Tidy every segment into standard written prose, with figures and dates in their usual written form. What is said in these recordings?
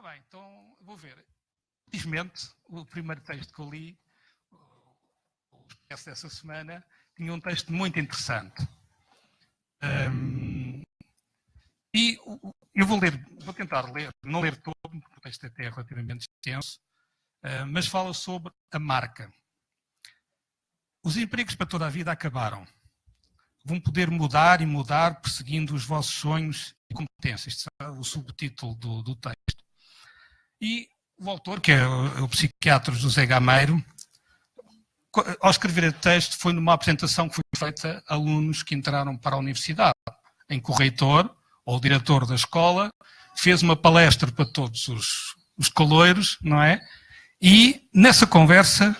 bem, então vou ver. Felizmente, o primeiro texto que eu li, o expresso dessa semana, tinha um texto muito interessante. E eu vou tentar ler, não ler todo, porque o texto até é relativamente extenso, mas fala sobre a marca. Os empregos para toda a vida acabaram. Vão poder mudar e mudar perseguindo os vossos sonhos e competências. Este é o subtítulo do texto. E o autor, que é o psiquiatra José Gameiro, ao escrever o texto, foi numa apresentação que foi feita a alunos que entraram para a universidade, em que o reitor, ou o diretor da escola, fez uma palestra para todos os caloiros, não é? E, nessa conversa,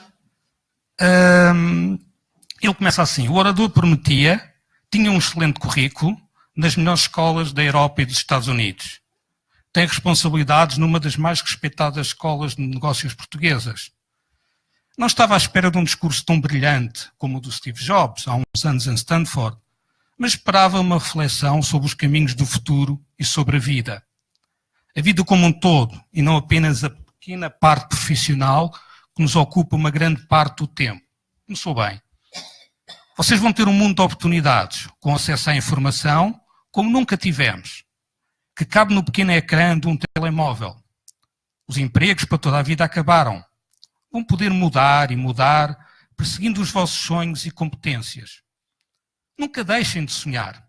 ele começa assim: o orador prometia, tinha um excelente currículo nas melhores escolas da Europa e dos Estados Unidos. Tem responsabilidades numa das mais respeitadas escolas de negócios portuguesas. Não estava à espera de um discurso tão brilhante como o do Steve Jobs, há uns anos em Stanford, mas esperava uma reflexão sobre os caminhos do futuro e sobre a vida. A vida como um todo, e não apenas a pequena parte profissional que nos ocupa uma grande parte do tempo. Começou bem. Vocês vão ter um mundo de oportunidades, com acesso à informação, como nunca tivemos, que cabe no pequeno ecrã de um telemóvel. Os empregos para toda a vida acabaram. Vão poder mudar e mudar, perseguindo os vossos sonhos e competências. Nunca deixem de sonhar.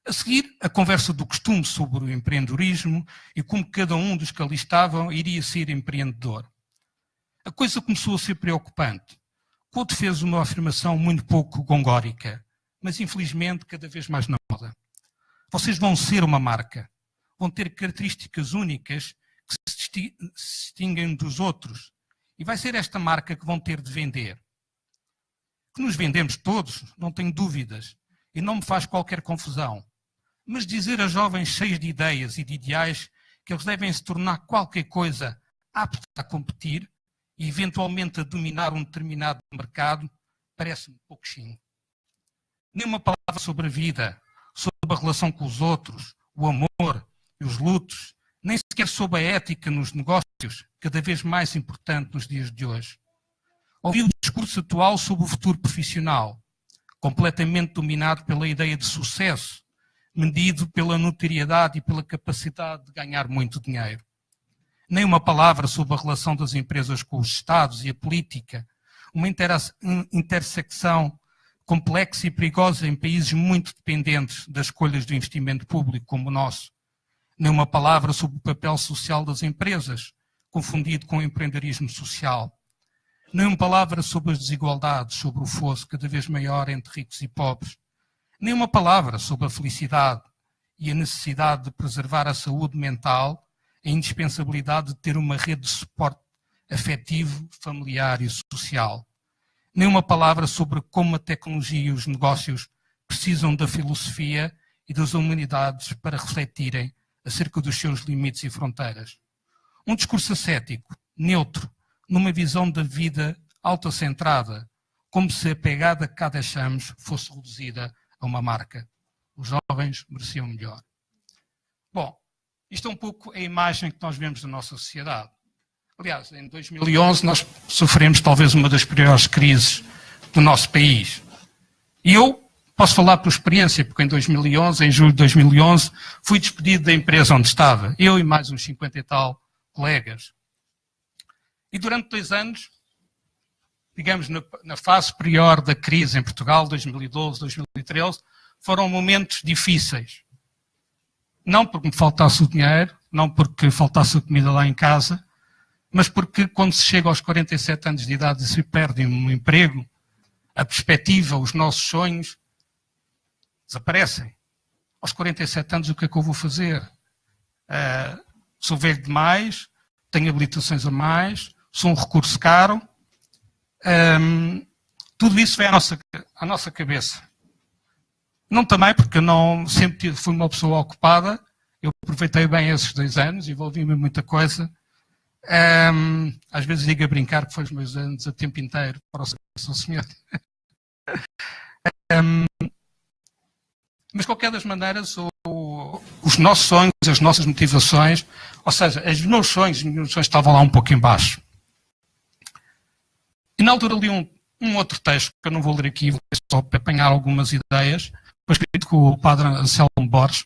A seguir, a conversa do costume sobre o empreendedorismo e como cada um dos que ali estavam iria ser empreendedor. A coisa começou a ser preocupante. Couto fez uma afirmação muito pouco gongórica, mas infelizmente cada vez mais na moda. Vocês vão ser uma marca. Vão ter características únicas que se distinguem dos outros. E vai ser esta marca que vão ter de vender. Que nos vendemos todos, não tenho dúvidas, e não me faz qualquer confusão. Mas dizer a jovens cheios de ideias e de ideais que eles devem se tornar qualquer coisa apta a competir e eventualmente a dominar um determinado mercado, parece-me pouquinho. Nenhuma palavra sobre a vida, sobre a relação com os outros, o amor e os lutos, nem sequer sobre a ética nos negócios, cada vez mais importante nos dias de hoje. Ouvi o discurso atual sobre o futuro profissional, completamente dominado pela ideia de sucesso, medido pela notoriedade e pela capacidade de ganhar muito dinheiro. Nem uma palavra sobre a relação das empresas com os Estados e a política, uma intersecção complexa e perigosa em países muito dependentes das escolhas do investimento público como o nosso. Nem uma palavra sobre o papel social das empresas, confundido com o empreendedorismo social. Nem uma palavra sobre as desigualdades, sobre o fosso cada vez maior entre ricos e pobres. Nem uma palavra sobre a felicidade e a necessidade de preservar a saúde mental, a indispensabilidade de ter uma rede de suporte afetivo, familiar e social. Nem uma palavra sobre como a tecnologia e os negócios precisam da filosofia e das humanidades para refletirem acerca dos seus limites e fronteiras. Um discurso ascético, neutro, numa visão da vida autocentrada, como se a pegada que cá deixamos fosse reduzida a uma marca. Os jovens mereciam melhor. Bom, isto é um pouco a imagem que nós vemos da nossa sociedade. Aliás, em 2011 nós sofremos talvez uma das piores crises do nosso país. E eu posso falar por experiência, porque em 2011, em julho de 2011, fui despedido da empresa onde estava. Eu e mais uns 50 e tal colegas. E durante 2 anos, digamos, na fase superior da crise em Portugal, 2012, 2013, foram momentos difíceis. Não porque me faltasse o dinheiro, não porque faltasse a comida lá em casa, mas porque quando se chega aos 47 anos de idade e se perde um emprego, a perspectiva, os nossos sonhos desaparecem. Aos 47 anos o que é que eu vou fazer? Sou velho demais, tenho habilitações a mais, sou um recurso caro. Tudo isso vem à nossa cabeça. Não também porque eu não sempre fui uma pessoa ocupada, eu aproveitei bem esses 2 anos, envolvi-me em muita coisa. Às vezes digo a brincar que foi os meus anos a tempo inteiro para o São Senhor. Mas, de qualquer das maneiras, o os nossos sonhos, as nossas motivações, ou seja, os meus sonhos estavam lá um pouco em baixo. E na altura li um outro texto, que eu não vou ler aqui, vou ler só para apanhar algumas ideias, foi escrito com o padre Anselmo Borges,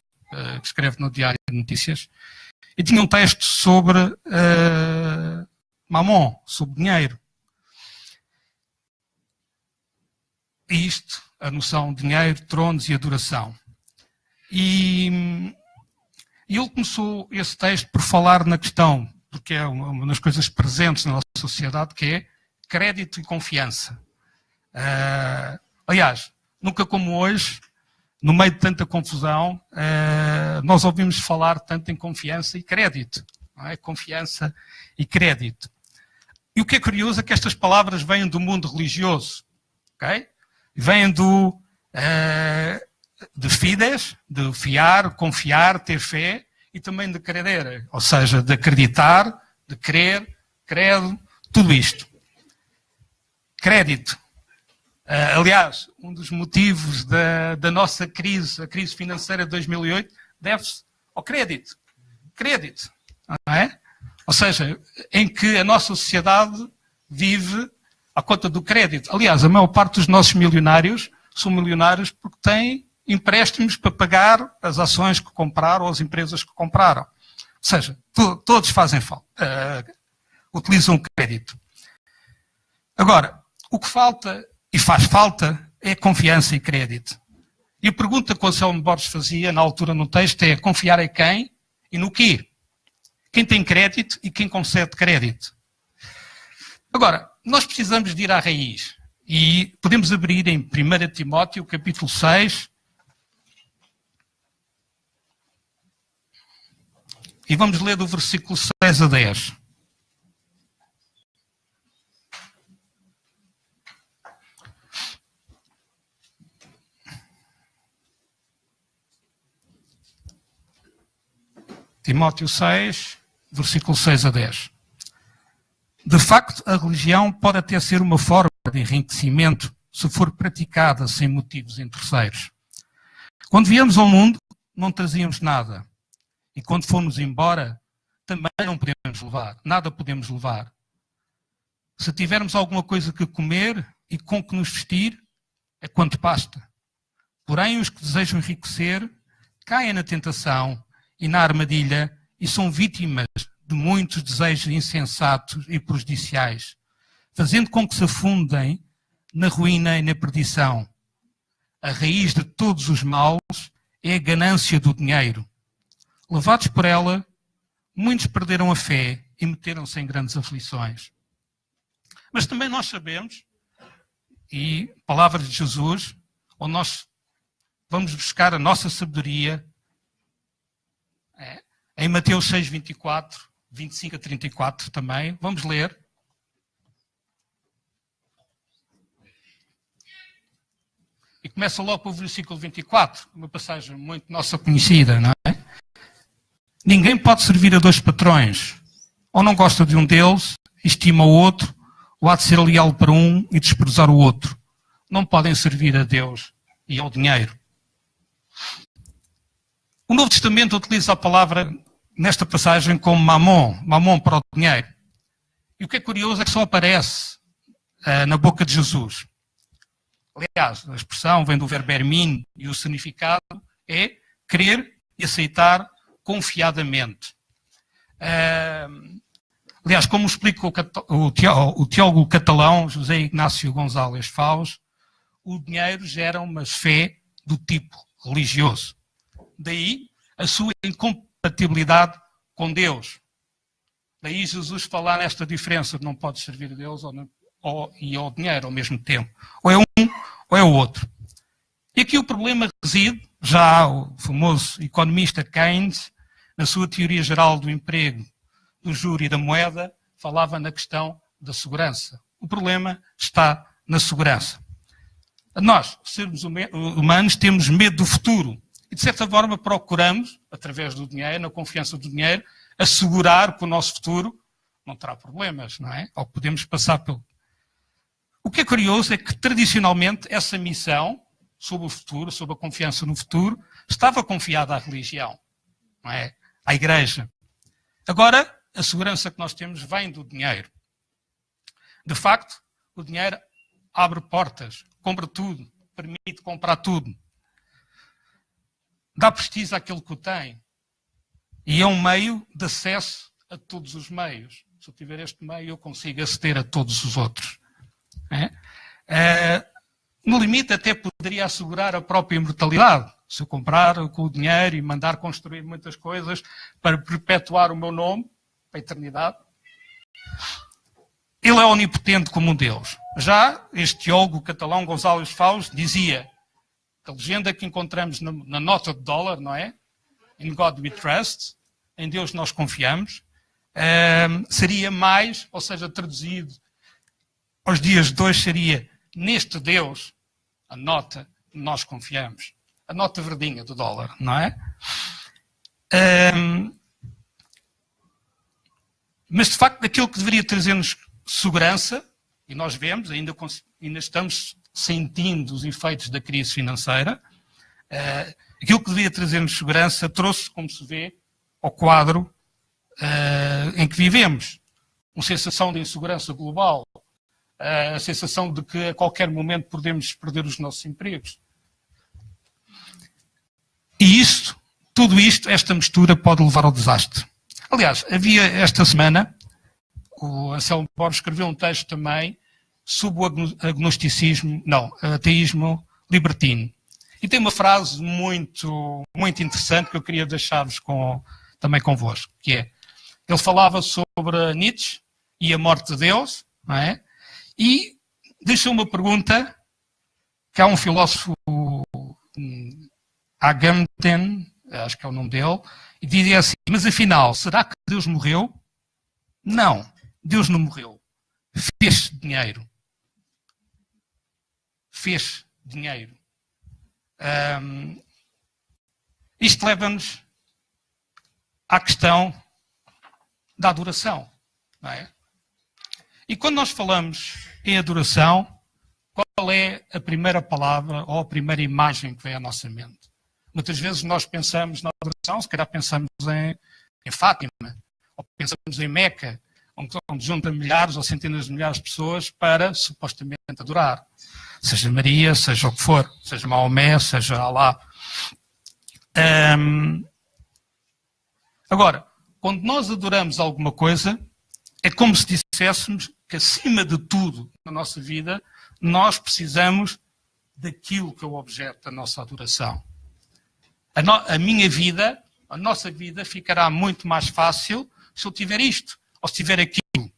que escreve no Diário de Notícias, e tinha um texto sobre Mamon, sobre dinheiro. E isto, a noção de dinheiro, tronos e adoração. E ele começou esse texto por falar na questão, porque é uma das coisas presentes na nossa sociedade, que é crédito e confiança. Aliás, nunca como hoje, no meio de tanta confusão, nós ouvimos falar tanto em confiança e crédito. Não é? Confiança e crédito. E o que é curioso é que estas palavras vêm do mundo religioso. Okay? Vêm de fides, de fiar, confiar, ter fé, e também de credere, ou seja, de acreditar, de crer, credo, tudo isto. Crédito. Aliás, um dos motivos da nossa crise, a crise financeira de 2008, deve-se ao crédito. Crédito. Não é? Ou seja, em que a nossa sociedade vive à conta do crédito. Aliás, a maior parte dos nossos milionários são milionários porque têm empréstimos para pagar as ações que compraram ou as empresas que compraram. Ou seja, todos fazem falta, utilizam crédito. Agora, o que falta, e faz falta, é confiança e crédito. E a pergunta que o Anselmo Borges fazia na altura no texto é: confiar em quem e no quê? Quem tem crédito e quem concede crédito. Agora, nós precisamos de ir à raiz. E podemos abrir em 1 Timóteo, capítulo 6, e vamos ler do versículo 6 a 10. Timóteo 6, versículo 6 a 10. De facto, a religião pode até ser uma forma de enriquecimento se for praticada sem motivos em terceiros. Quando viemos ao mundo, não trazíamos nada. E quando fomos embora, também não podemos levar. Nada podemos levar. Se tivermos alguma coisa que comer e com que nos vestir, é quanto basta. Porém, os que desejam enriquecer caem na tentação e na armadilha e são vítimas de muitos desejos insensatos e prejudiciais, fazendo com que se afundem na ruína e na perdição. A raiz de todos os males é a ganância do dinheiro. Levados por ela, muitos perderam a fé e meteram-se em grandes aflições. Mas também nós sabemos, e palavras de Jesus, onde nós vamos buscar a nossa sabedoria, em Mateus 6, 24, 25 a 34 também, vamos ler. E começa logo pelo versículo 24, uma passagem muito nossa conhecida, não é? Ninguém pode servir a dois patrões. Ou não gosta de um deles, estima o outro, ou há de ser leal para um e desprezar o outro. Não podem servir a Deus e ao dinheiro. O Novo Testamento utiliza a palavra nesta passagem como mamon para o dinheiro. E o que é curioso é que só aparece na boca de Jesus. Aliás, a expressão vem do verbo ermin e o significado é crer e aceitar confiadamente. Aliás, como explica o teólogo catalão José Ignácio González Faus, o dinheiro gera uma fé do tipo religioso. Daí a sua incompatibilidade com Deus. Daí Jesus falar nesta diferença de não pode servir a Deus e ao dinheiro ao mesmo tempo. Ou é um ou é o outro. E aqui o problema reside, já o famoso economista Keynes, na sua teoria geral do emprego, do juro e da moeda, falava na questão da segurança. O problema está na segurança. Nós, seres humanos, temos medo do futuro. E, de certa forma, procuramos, através do dinheiro, na confiança do dinheiro, assegurar que o nosso futuro não terá problemas, não é? Ou podemos passar pelo... O que é curioso é que, tradicionalmente, essa missão sobre o futuro, sobre a confiança no futuro, estava confiada à religião. não é? À igreja. Agora, a segurança que nós temos vem do dinheiro. De facto, o dinheiro abre portas, compra tudo, permite comprar tudo. Dá prestígio àquele que o tem. E é um meio de acesso a todos os meios. Se eu tiver este meio, eu consigo aceder a todos os outros. No limite, até poderia assegurar a própria imortalidade. Se eu comprar com o dinheiro e mandar construir muitas coisas para perpetuar o meu nome para a eternidade. Ele é onipotente como um Deus. Já este teólogo catalão González Faus dizia que a legenda que encontramos na nota de dólar, não é? In God we trust, em Deus nós confiamos, seria mais, ou seja, traduzido aos dias de hoje, seria neste Deus, a nota nós confiamos. A nota verdinha do dólar, não é? Mas, de facto, aquilo que deveria trazer-nos segurança, e nós vemos, ainda estamos sentindo os efeitos da crise financeira, aquilo que deveria trazer-nos segurança trouxe, como se vê, ao quadro em que vivemos. Uma sensação de insegurança global, a sensação de que a qualquer momento podemos perder os nossos empregos. E tudo isto, esta mistura pode levar ao desastre. Aliás, havia esta semana, o Anselmo Borges escreveu um texto também sobre o ateísmo libertino. E tem uma frase muito, muito interessante que eu queria deixar-vos também convosco, que é, ele falava sobre Nietzsche e a morte de Deus, não é? E deixou uma pergunta, que há um filósofo, Agamben, acho que é o nome dele, e dizia assim, mas afinal, será que Deus morreu? Não, Deus não morreu. Fez dinheiro. Fez dinheiro. Isto leva-nos à questão da adoração, não é? E quando nós falamos em adoração, qual é a primeira palavra ou a primeira imagem que vem à nossa mente? Muitas vezes nós pensamos na adoração, se calhar pensamos em Fátima, ou pensamos em Meca, onde juntam milhares ou centenas de milhares de pessoas para supostamente adorar. Seja Maria, seja o que for, seja Maomé, seja Alá. Agora, quando nós adoramos alguma coisa, é como se disséssemos que acima de tudo na nossa vida, nós precisamos daquilo que é o objeto da nossa adoração. A minha vida, a nossa vida ficará muito mais fácil se eu tiver isto, ou se tiver aquilo.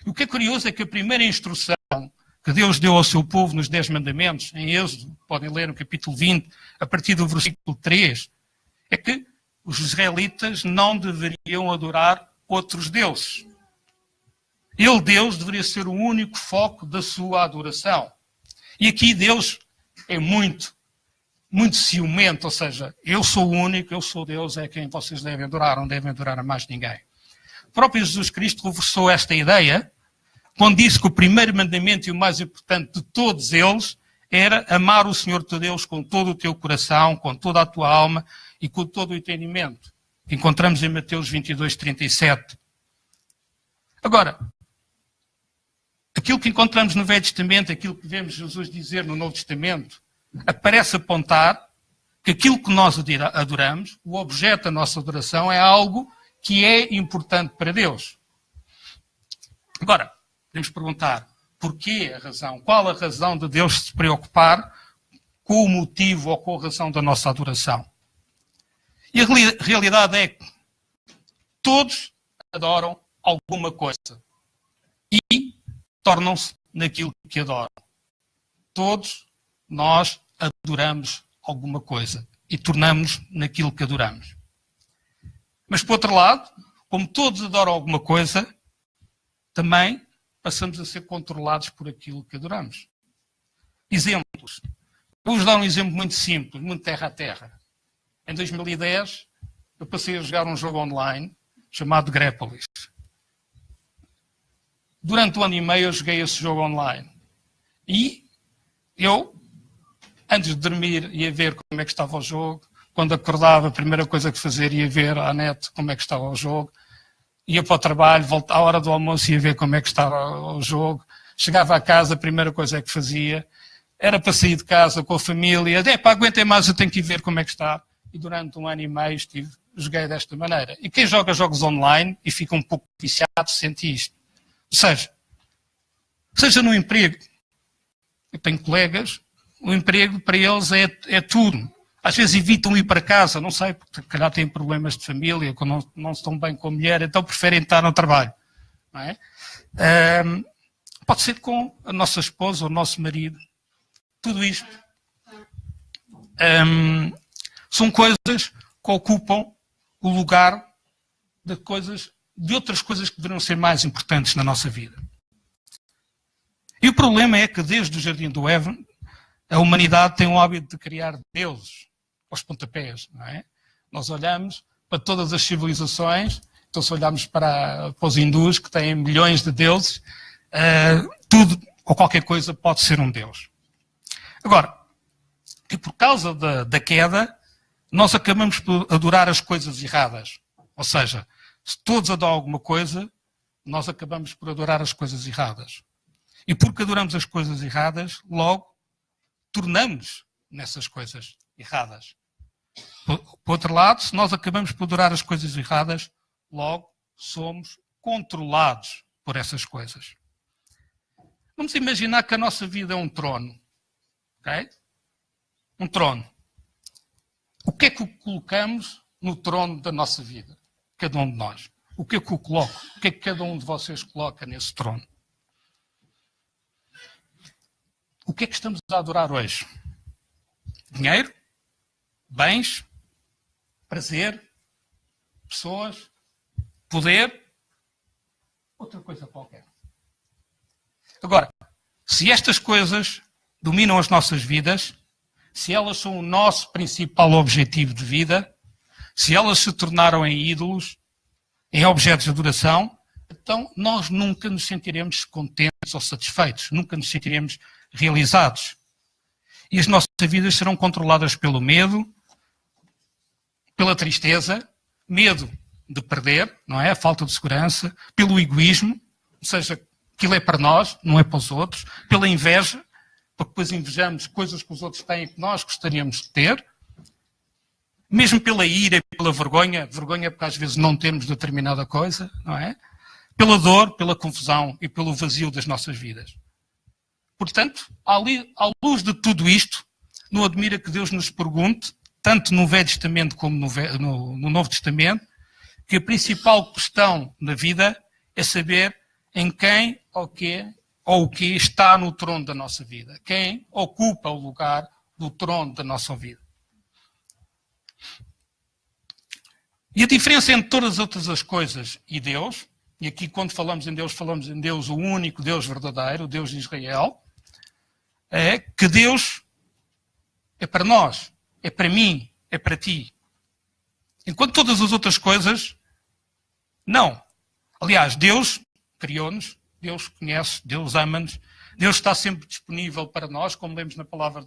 O que é curioso é que a primeira instrução que Deus deu ao seu povo nos 10 mandamentos, em Êxodo, podem ler no capítulo 20, a partir do versículo 3, é que os israelitas não deveriam adorar outros deuses. Ele, Deus, deveria ser o único foco da sua adoração. E aqui Deus é muito ciumento, ou seja, eu sou o único, eu sou Deus, é quem vocês devem adorar, não devem adorar a mais ninguém. O próprio Jesus Cristo reforçou esta ideia quando disse que o primeiro mandamento e o mais importante de todos eles era amar o Senhor teu Deus com todo o teu coração, com toda a tua alma e com todo o entendimento. Que encontramos em Mateus 22, 37. Agora, aquilo que encontramos no Velho Testamento, aquilo que vemos Jesus dizer no Novo Testamento, parece apontar que aquilo que nós adoramos, o objeto da nossa adoração, é algo que é importante para Deus. Agora, podemos perguntar, porquê a razão? Qual a razão de Deus se preocupar com o motivo ou com a razão da nossa adoração? E a realidade é que todos adoram alguma coisa e tornam-se naquilo que adoram. Todos nós adoramos alguma coisa e tornamos-nos naquilo que adoramos. Mas, por outro lado, como todos adoram alguma coisa, também passamos a ser controlados por aquilo que adoramos. Exemplos. Vou-vos dar um exemplo muito simples, muito terra a terra. Em 2010, eu passei a jogar um jogo online chamado Grepolis. Durante um ano e meio eu joguei esse jogo online. E eu Antes de dormir, ia ver como é que estava o jogo. Quando acordava, a primeira coisa que fazia, ia ver à net como é que estava o jogo. Ia para o trabalho, voltava à hora do almoço, ia ver como é que estava o jogo. Chegava à casa, a primeira coisa que fazia era para sair de casa com a família. Aguentem mais, eu tenho que ir ver como é que está. E durante 1 ano e meio joguei desta maneira. E quem joga jogos online e fica um pouco viciado, sente isto. Ou seja no emprego. Eu tenho colegas, o emprego para eles é tudo. Às vezes evitam ir para casa, não sei, porque se calhar têm problemas de família, não estão bem com a mulher, então preferem estar no trabalho. Não é? Pode ser com a nossa esposa ou o nosso marido. Tudo isto são coisas que ocupam o lugar de outras coisas que deveriam ser mais importantes na nossa vida. E o problema é que desde o Jardim do Éden, a humanidade tem o hábito de criar deuses aos pontapés, não é? Nós olhamos para todas as civilizações, então se olharmos para os hindus, que têm milhões de deuses, tudo ou qualquer coisa pode ser um deus. Agora, que por causa da queda, nós acabamos por adorar as coisas erradas. Ou seja, se todos adoram alguma coisa, nós acabamos por adorar as coisas erradas. E porque adoramos as coisas erradas, logo tornamos nessas coisas erradas. Por outro lado, se nós acabamos por adorar as coisas erradas, logo somos controlados por essas coisas. Vamos imaginar que a nossa vida é um trono. Okay? Um trono. O que é que colocamos no trono da nossa vida? Cada um de nós. O que é que eu coloco? O que é que cada um de vocês coloca nesse trono? O que é que estamos a adorar hoje? Dinheiro? Bens? Prazer? Pessoas? Poder? Outra coisa qualquer. Agora, se estas coisas dominam as nossas vidas, se elas são o nosso principal objetivo de vida, se elas se tornaram em ídolos, em objetos de adoração, então nós nunca nos sentiremos contentes ou satisfeitos, nunca nos sentiremos realizados. E as nossas vidas serão controladas pelo medo, pela tristeza, medo de perder, não é? A falta de segurança, pelo egoísmo, ou seja, aquilo é para nós, não é para os outros, pela inveja, porque depois invejamos coisas que os outros têm e que nós gostaríamos de ter, mesmo pela ira e pela vergonha porque às vezes não temos determinada coisa, não é? Pela dor, pela confusão e pelo vazio das nossas vidas. Portanto, à luz de tudo isto, não admira que Deus nos pergunte, tanto no Velho Testamento como no Novo Testamento, que a principal questão na vida é saber em quem ou o que está no trono da nossa vida. Quem ocupa o lugar do trono da nossa vida. E a diferença entre todas as outras coisas e Deus, e aqui quando falamos em Deus, o único Deus verdadeiro, o Deus de Israel, é que Deus é para nós, é para mim, é para ti. Enquanto todas as outras coisas, não. Aliás, Deus criou-nos, Deus conhece, Deus ama-nos, Deus está sempre disponível para nós, como lemos na palavra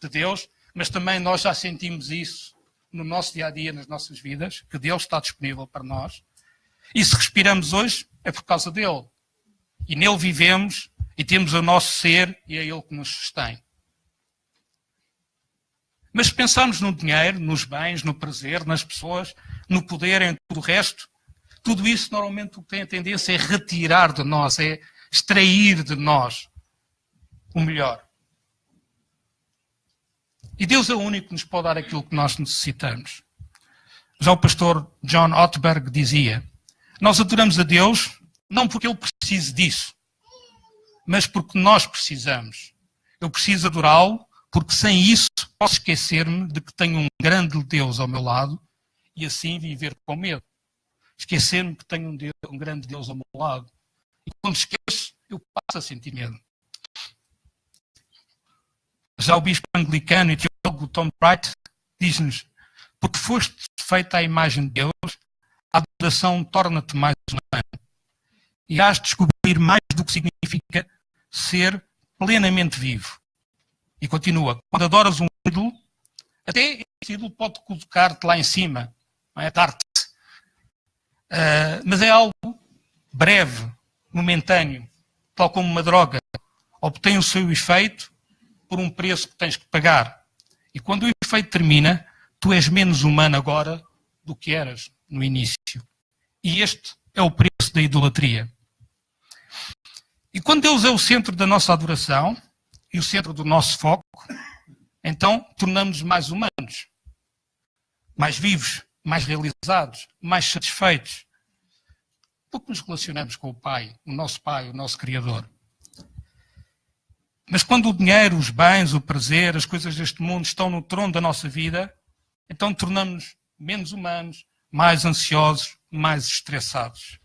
de Deus, mas também nós já sentimos isso no nosso dia-a-dia, nas nossas vidas, que Deus está disponível para nós. E se respiramos hoje, é por causa dele. E nele vivemos e temos o nosso ser e é ele que nos sustém. Mas se pensarmos no dinheiro, nos bens, no prazer, nas pessoas, no poder, em tudo o resto, tudo isso normalmente o que tem a tendência é retirar de nós, é extrair de nós o melhor. E Deus é o único que nos pode dar aquilo que nós necessitamos. Já o pastor John Ortberg dizia, nós adoramos a Deus não porque Ele precise disso, mas porque nós precisamos. Eu preciso adorá-lo porque sem isso posso esquecer-me de que tenho um grande Deus ao meu lado e assim viver com medo. Esquecer-me que tenho um grande Deus ao meu lado. E quando esqueço, eu passo a sentir medo. Já o bispo anglicano e teólogo Tom Wright diz-nos, porque foste feita à imagem de Deus, a adoração torna-te mais humano. E has de descobrir mais do que significa ser plenamente vivo. E continua, quando adoras um ídolo, até esse ídolo pode colocar-te lá em cima, não é? Dar-te. Mas é algo breve, momentâneo, tal como uma droga. Obtém o seu efeito por um preço que tens que pagar. E quando o efeito termina, tu és menos humano agora do que eras no início. E este é o preço da idolatria. E quando Deus é o centro da nossa adoração e o centro do nosso foco, então tornamos-nos mais humanos, mais vivos, mais realizados, mais satisfeitos. Porque nos relacionamos com o Pai, o nosso Criador. Mas quando o dinheiro, os bens, o prazer, as coisas deste mundo estão no trono da nossa vida, então tornamos-nos menos humanos, mais ansiosos, mais estressados.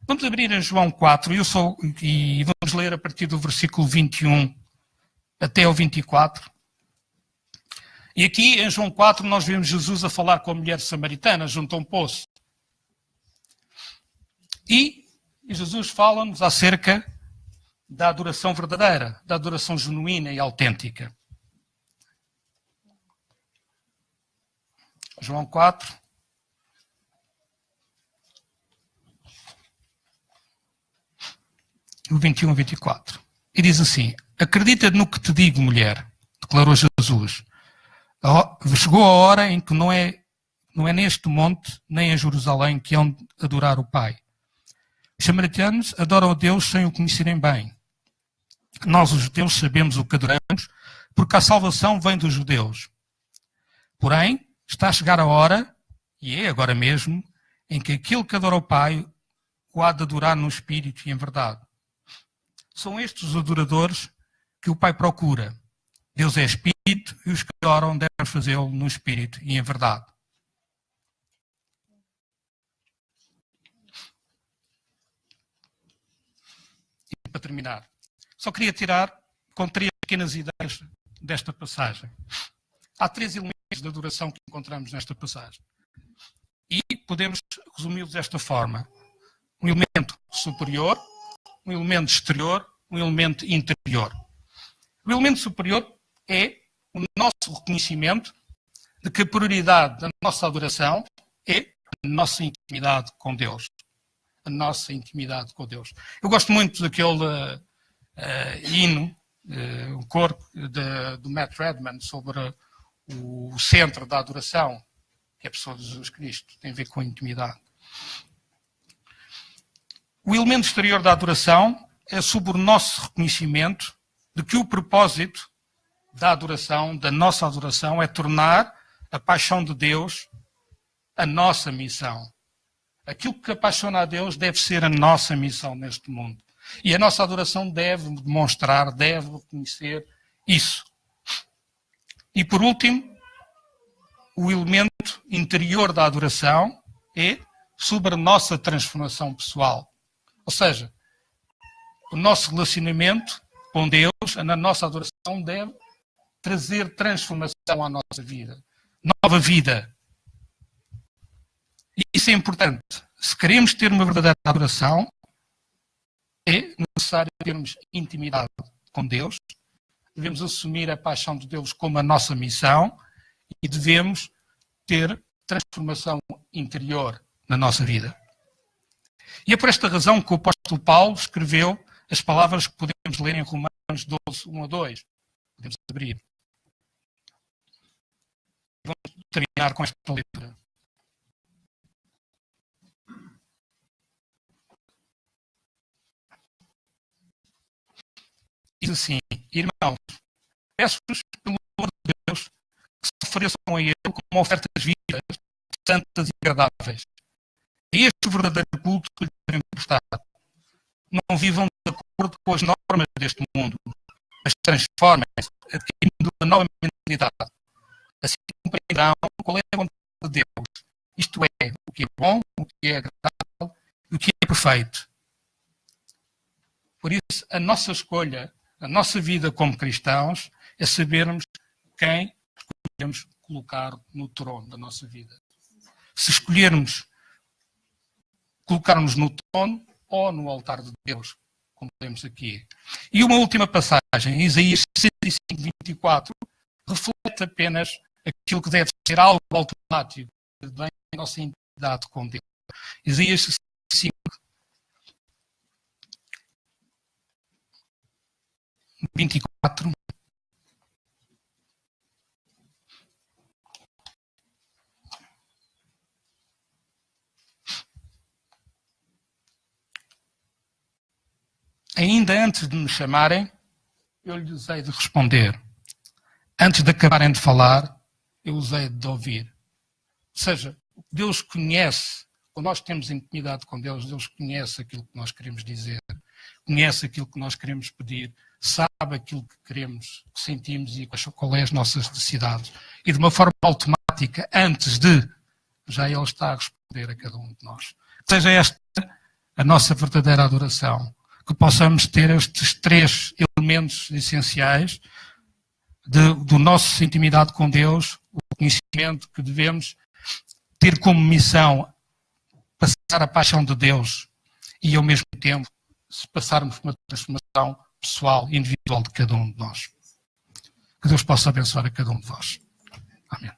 Vamos abrir em João 4 e vamos ler a partir do versículo 21 até ao 24. E aqui em João 4 nós vemos Jesus a falar com a mulher samaritana junto a um poço. E Jesus fala-nos acerca da adoração verdadeira, da adoração genuína e autêntica. João 4. O 21 a 24. E diz assim, acredita no que te digo, mulher, declarou Jesus. Chegou a hora em que não é neste monte, nem em Jerusalém, que hão de adorar o Pai. Os samaritanos adoram a Deus sem o conhecerem bem. Nós, os judeus, sabemos o que adoramos, porque a salvação vem dos judeus. Porém, está a chegar a hora, e é agora mesmo, em que aquele que adora o Pai o há de adorar no Espírito e em verdade. São estes os adoradores que o Pai procura. Deus é Espírito e os que adoram devem fazê-lo no Espírito e em verdade. E para terminar, só queria tirar com 3 pequenas ideias desta passagem. Há 3 elementos de adoração que encontramos nesta passagem. E podemos resumi-los desta forma. Um elemento superior, um elemento exterior, um elemento interior. O elemento superior é o nosso reconhecimento de que a prioridade da nossa adoração é a nossa intimidade com Deus. A nossa intimidade com Deus. Eu gosto muito daquele hino, o coro do Matt Redman sobre o centro da adoração, que é a pessoa de Jesus Cristo, tem a ver com a intimidade. O elemento exterior da adoração é sobre o nosso reconhecimento de que o propósito da adoração, da nossa adoração, é tornar a paixão de Deus a nossa missão. Aquilo que apaixona a Deus deve ser a nossa missão neste mundo. E a nossa adoração deve demonstrar, deve reconhecer isso. E por último, o elemento interior da adoração é sobre a nossa transformação pessoal. Ou seja, o nosso relacionamento com Deus, na nossa adoração, deve trazer transformação à nossa vida. Nova vida. E isso é importante. Se queremos ter uma verdadeira adoração, é necessário termos intimidade com Deus, devemos assumir a paixão de Deus como a nossa missão e devemos ter transformação interior na nossa vida. E é por esta razão que o apóstolo Paulo escreveu as palavras que podemos ler em Romanos 12, 1 a 2. Podemos abrir. Vamos terminar com esta leitura. Diz assim, irmãos, peço-vos pelo amor de Deus que se ofereçam a Ele como ofertas vivas, santas e agradáveis. É este o verdadeiro culto que lhe devem prestar. Não vivam de acordo com as normas deste mundo, mas transformem-se, adquirindo uma nova mentalidade. Assim compreenderão qual é a vontade de Deus. Isto é, o que é bom, o que é agradável e o que é perfeito. Por isso, a nossa escolha, a nossa vida como cristãos, é sabermos quem escolhemos colocar no trono da nossa vida. Se escolhermos colocarmos no trono ou no altar de Deus, como lemos aqui. E uma última passagem, Isaías 25:24 reflete apenas aquilo que deve ser algo automático que vem da nossa intimidade com Deus. Isaías 65, 24. Ainda antes de me chamarem, eu lhes hei de responder. Antes de acabarem de falar, eu os hei de ouvir. Ou seja, Deus conhece, quando nós temos intimidade com Deus, Deus conhece aquilo que nós queremos dizer, conhece aquilo que nós queremos pedir, sabe aquilo que queremos, que sentimos e qual é as nossas necessidades. E de uma forma automática, antes de, já Ele está a responder a cada um de nós. Que seja esta a nossa verdadeira adoração. Que possamos ter estes 3 elementos essenciais do nosso intimidade com Deus, o conhecimento que devemos ter como missão passar a paixão de Deus e, ao mesmo tempo, passarmos uma transformação pessoal e individual de cada um de nós. Que Deus possa abençoar a cada um de vós. Amém.